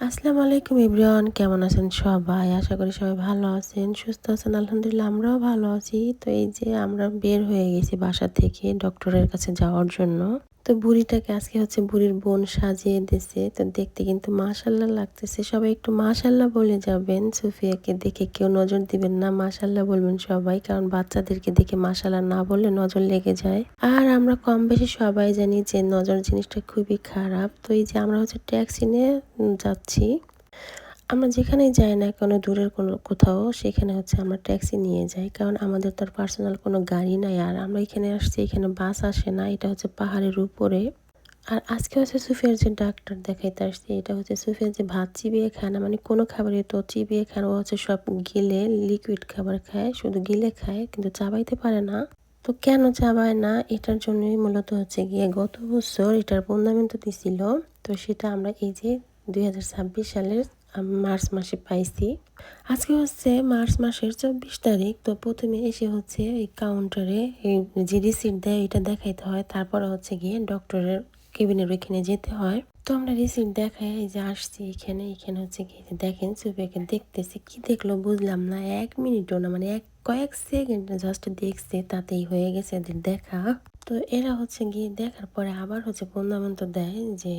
আসসালামু আলাইকুম এভরিওয়ান, কেমন আছেন সবাই? আশা করি সবাই ভালো আছেন, সুস্থ আছেন। আলহামদুলিল্লাহ আমরাও ভালো আছি। তো এই যে আমরা বের হয়ে গেছি বাসা থেকে ডক্টরের কাছে যাওয়ার জন্য। তো বুড়িটাকে আজকে হচ্ছে বুড়ির বোন সাজিয়ে দিছে। তো দেখতে কিন্তু মাশাআল্লাহ লাগতেছে। সবাই একটু মাশাআল্লাহ বলে যাবেন। সুফিয়াকে দেখে কেউ নজর দিবেন না, মাশাআল্লাহ বলবেন সবাই। কারণ বাচ্চাদেরকে দেখে মাশাআল্লাহ না বললে নজর লেগে যায়। আর আমরা কম বেশি সবাই জানি যে নজর জিনিসটা খুবই খারাপ। তো এই যে আমরা হচ্ছে ট্যাক্সি নিয়ে যাচ্ছি। আমরা যেখানেই যাই না কেন দূরের কোনো কোথাও, সেখানে হচ্ছে আমরা ট্যাক্সি নিয়ে যাই। কারণ আমাদের তো আর পার্সোনাল কোনো গাড়ি নাই। আর আমরা এখানে আসছি, এখানে বাস আসে না। এটা হচ্ছে পাহাড়ের উপরে। আর আজকে হচ্ছে সুফিয়ার যে ডাক্তার দেখাইতে আসছে, এটা হচ্ছে সুফিয়ার যে ভাত চিবিয়ে খায় না, মানে কোনো খাবারই তো চিবিয়ে খায় না। ও হচ্ছে সব গিলে লিকুইড খাবার খায়, শুধু গিলে খায় কিন্তু চাবাইতে পারে না। তো কেন চাবায় না, এটার জন্যই মূলত হচ্ছে গিয়ে গত বছর এটার টুর্নামেন্ট দিছিল। তো সেটা আমরা এই যে 2026 সালের মার্চ মাসে পাইছি। আজকে হচ্ছে মার্চ মাসের 24 তারিখ। তো প্রথমে এসে হচ্ছে এই কাউন্টারে এই যে রিসিট দেয় এটা দেখাইতে হয়, তারপরে হচ্ছে গিয়ে ডক্টরের কেবিনের ওইখানে যেতে হয়। তো আমরা রিসিট দেখাই এই যে আসছি এখানে। এখানে হচ্ছে গিয়ে দেখেন সুফিয়াকে দেখতেছি, কি দেখলো বুঝলাম না, 1 মিনিটও না, মানে কয়েক সেকেন্ড জাস্ট দেখছে, তাতেই হয়ে গেছে এদের দেখা। তো এরা হচ্ছে গিয়ে দেখার পরে আবার হচ্ছে বন্দামন্ত দেয় যে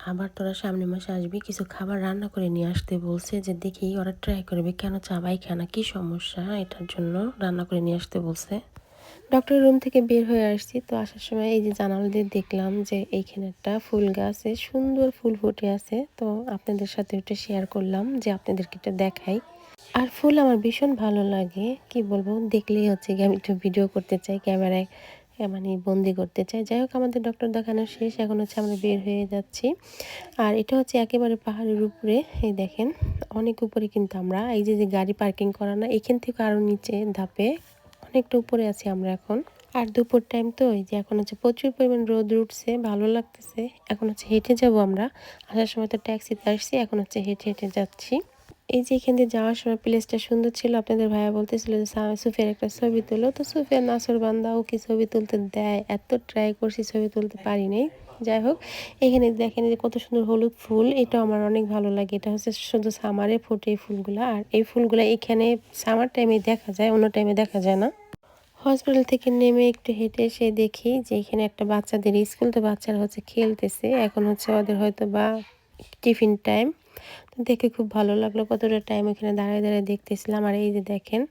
আবার তোরা সামনের মাসে আসবি, কিছু খাবার রান্না করে নিয়ে আসতে বলছে, যে দেখি ওরা ট্রাই করবে কেন চাবাই খানা, কি সমস্যা, এটার জন্য রান্না করে নিয়ে আসতে বলছে। ডক্টরের রুম থেকে বের হয়ে আসছি। তো আসার সময় এই যে জানালা দিয়ে দেখলাম যে এইখানে একটা ফুল গাছে সুন্দর ফুল ফুটে আছে। তো আপনাদের সাথে ওটা শেয়ার করলাম যে আপনাদেরকে এটা দেখাই। আর ফুল আমার ভীষণ ভালো লাগে, কি বলবো, দেখলেই হচ্ছে গিয়ে আমি একটু ভিডিও করতে চাই, ক্যামেরায় মানে বন্দি করতে চাই। যাই হোক, আমাদের ডক্টর দেখানো শেষ, এখন হচ্ছে আমরা বের হয়ে যাচ্ছি। আর এটা হচ্ছে একেবারে পাহাড়ের উপরে, এই দেখেন অনেক উপরে। কিন্তু আমরা এই যে যে গাড়ি পার্কিং করা না, এখান থেকে আরও নিচে ধাপে অনেকটা উপরে আছি আমরা এখন। আর দুপুর টাইম তো এই যে এখন হচ্ছে প্রচুর পরিমাণ রোদ উঠছে, ভালো লাগতেছে। এখন হচ্ছে হেঁটে যাব আমরা, আসার সময় তো ট্যাক্সিতে আসছি, এখন হচ্ছে হেঁটে হেঁটে যাচ্ছি। এই যে এখান দিয়ে যাওয়ার সময় প্লেসটা সুন্দর ছিল। আপনাদের ভাইয়া বলতেছিল যে সুফিয়ার একটা ছবি তুলো। তো সুফিয়া নাসর বান্দা, ও কি ছবি তুলতে দেয়, এত ট্রাই করছি ছবি তুলতে পারি নাই। যাই হোক, এখানে দেখেন যে কত সুন্দর হলুদ ফুল, এটা আমার অনেক ভালো লাগে। এটা হচ্ছে শুধু সামারে ফোটে এই ফুলগুলা। আর এই ফুলগুলা এখানে সামার টাইমে দেখা যায়, অন্য টাইমে দেখা যায় না। হসপিটাল থেকে নেমে একটু হেঁটে এসে দেখি যে এখানে একটা বাচ্চাদের স্কুল। তো বাচ্চারা হচ্ছে খেলতেছে, এখন হচ্ছে ওদের হয়তো বা টিফিন টাইম। তো দেখে খুব ভালো লাগলো, কতটা টাইম এখানে দাঁড়ায় দাঁড়ায় দেখতেছিলাম। আর এই যে দেখেন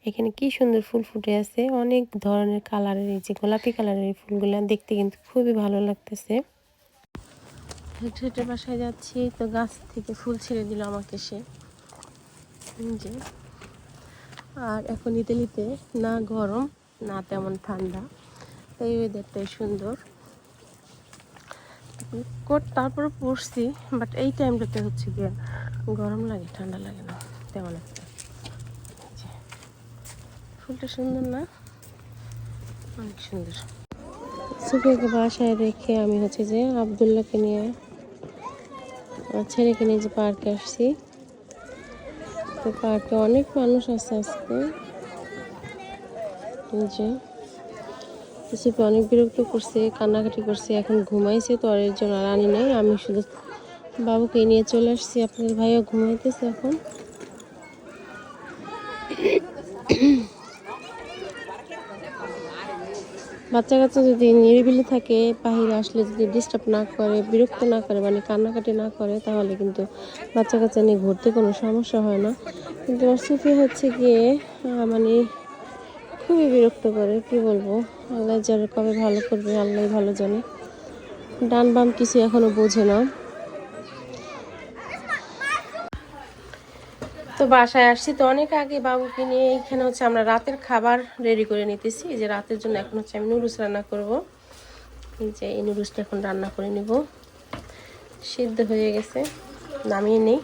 এখানে কি সুন্দর ফুল ফুটে আছে, অনেক ধরনের কালারের, এই যে গোলাপি কালারের এই ফুলগুলো দেখতে কিন্তু খুবই ভালো লাগতেছে। হেঁটে হেঁটে বাসায় যাচ্ছি, তো গাছ থেকে ফুল ছেড়ে দিল আমাকে সে, যে আর এখন ইতালিতে না গরম না তেমন ঠান্ডা, এই ওয়েদারটাই সুন্দর। কোট তারপরে পরছি, বাট এই টাইমটাতে হচ্ছে গিয়ে গরম লাগে, ঠান্ডা লাগে না তেমন একটা। ফুলটা সুন্দর না, অনেক সুন্দর। সুফিয়াকে বাসায় রেখে আমি হচ্ছে যে আবদুল্লাহকে নিয়ে, আমার ছেলেকে নিয়ে যে পার্কে আসছি। তো পার্কে অনেক মানুষ আছে আজকে, যে সুফিয়া অনেক বিরক্ত করছে, কান্নাকাটি করছে, এখন ঘুমাইছে। তো আর এর জন্য আর আনি নাই, আমি শুধু বাবুকে নিয়ে চলে আসছি। আপনাদের ভাইও ঘুমাইতেছে এখন। বাচ্চা কাচ্চা যদি নিরিবিলি থাকে, বাহিরে আসলে যদি ডিস্টার্ব না করে, বিরক্ত না করে, মানে কান্নাকাটি না করে, তাহলে কিন্তু বাচ্চা কাচ্চা নিয়ে ঘুরতে কোনো সমস্যা হয় না। কিন্তু আমার সুফি হচ্ছে গিয়ে মানে খুবই বিরক্ত করে, কি বলবো। আল্লাহ যারা কবে ভালো করবে আল্লাহ ভালো জানে। ডান বাম কিছু এখনো বোঝে না। তো বাসায় আসছি তো অনেক আগে, বাবুকে নিয়ে এইখানে হচ্ছে আমরা রাতের খাবার রেডি করে নিতেছি। এই যে রাতের জন্য এখন হচ্ছে আমি নুডলস রান্না করব। এই যে এই নুডলসটা এখন রান্না করে নিব, সিদ্ধ হয়ে গেছে, নামিয়ে নেই।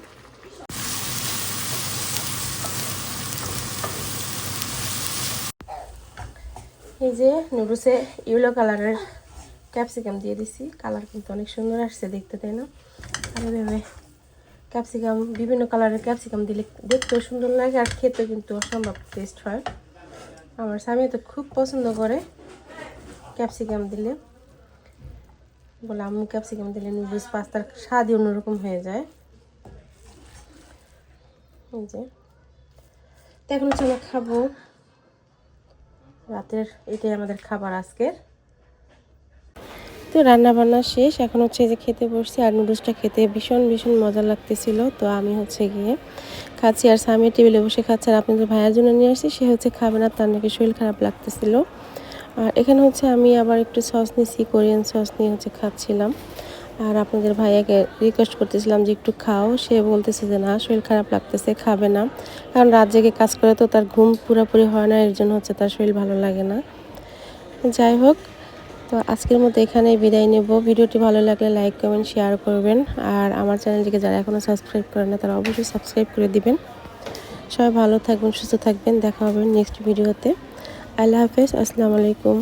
এই যে নুডলসে ইয়েলো কালারের ক্যাপসিকাম দিয়ে দিছি, কালার কিন্তু অনেক সুন্দর আসছে দেখতে, তাই না? আর এভাবে ক্যাপসিকাম, বিভিন্ন কালারের ক্যাপসিকাম দিলে দেখতেও সুন্দর লাগে, আর খেতেও কিন্তু অসম্ভব টেস্ট হয়। আমার স্বামী তো খুব পছন্দ করে ক্যাপসিকাম দিলে, বলে আম্মু ক্যাপসিকাম দিলে নুডলস পাস্তার স্বাদই অন্যরকম হয়ে যায়। এই যে তো এখন হচ্ছে আমরা খাবো রাতের, এটাই আমাদের খাবার আজকের। তো রান্না বান্না শেষ, এখন হচ্ছে যে খেতে বসছি। আর নুডলসটা খেতে ভীষণ ভীষণ মজা লাগতেছিল। তো আমি হচ্ছে গিয়ে খাচ্ছি আর স্বামী টেবিলে বসে খাচ্ছে। আর আপনাদের ভাইয়ের জন্য নিয়ে আসছি, সে হচ্ছে খাবে না, তার নাকি শরীর খারাপ লাগতেছিল। আর এখানে হচ্ছে আমি আবার একটু সস নিয়েছি, কোরিয়ান সস নিয়ে হচ্ছে খাচ্ছিলাম। আর আপনাদের ভাইয়াকে রিকোয়েস্ট করতেছিলাম যে একটু খাও, সে বলতেছে যে না শরীর খারাপ লাগতেছে, খাবে না। কারণ রাত জেগে কাজ করে তো তার ঘুম পুরোপুরি হয় না, এর জন্য হচ্ছে তার শরীর ভালো লাগে না। যাই হোক, তো আজকের মতো এখানেই বিদায় নেব। ভিডিওটি ভালো লাগলে লাইক কমেন্ট শেয়ার করবেন। আর আমার চ্যানেলটিকে যারা এখনও সাবস্ক্রাইব করেন না তারা অবশ্যই সাবস্ক্রাইব করে দিবেন। সবাই ভালো থাকবেন, সুস্থ থাকবেন, দেখা হবে নেক্সট ভিডিওতে। আল্লাহ হাফেজ, আসসালামু আলাইকুম।